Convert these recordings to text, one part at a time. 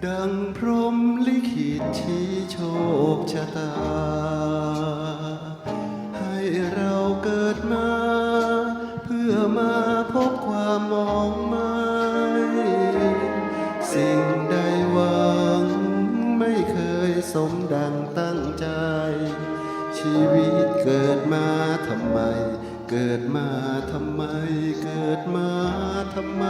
ดังพรหมลิขิตชี้โชคชะตาให้เราเกิดมาเพื่อมาพบความมองไม่สิ่งใดหวังไม่เคยสมดังตั้งใจชีวิตเกิดมาทำไมเกิดมาทำไมเกิดมาทำไม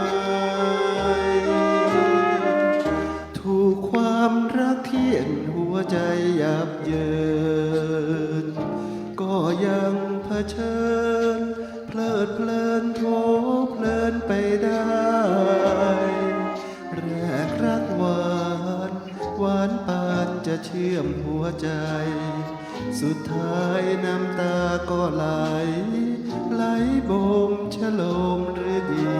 ถูกความรักเคี่ยนหัวใจยับเยินก็ยังเผชิญเพลิดเพลินโผเพลินไปได้แรกรักหวานหวานปานจะเชื่อมหัวใจสุดท้ายน้ำตาก็ไหลไหลบ่มฉโลมหรือดี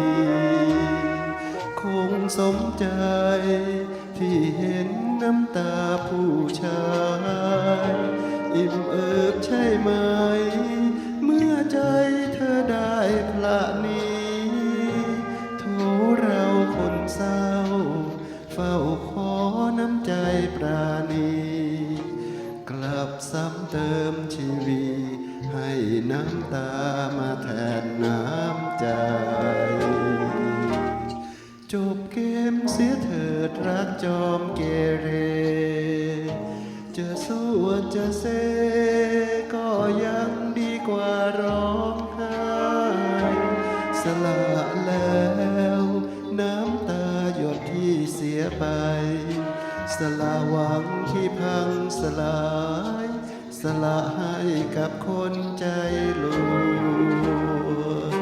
คงสมใจที่เห็นน้ำตาผู้ชายอิ่มเอิบใช่ไหมเมื่อใจเธอได้พละนี้โถเราคนเศร้าเฝ้าขอน้ำใจปราณีกลับซ้ำเติมชีวีให้น้ำตามาแทนน้ำใจจบเกมเสียเถิดรักจอมเกเรจะสู้จะเซก็ยังดีกว่าร้องไห้สละแล้วน้ำตาหยดที่เสียไปสละหวังที่พังสลายสละให้กับคนใจลวง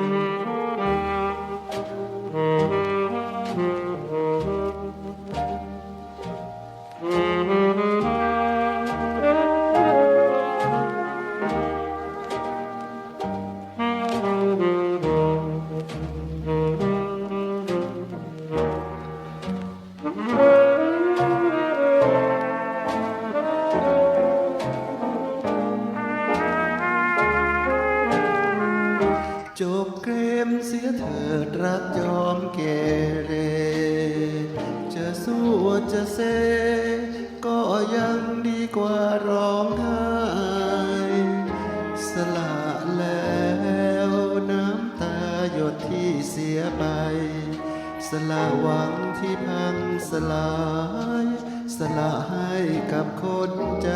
จบเกมเสียเถิดรักจอมเกเรจะสู้จะเซก็ยังดีกว่าร้องไห้สละแล้วน้ำตาหยดที่เสียไปสละหวังที่พังสลายสละให้กับคนใจ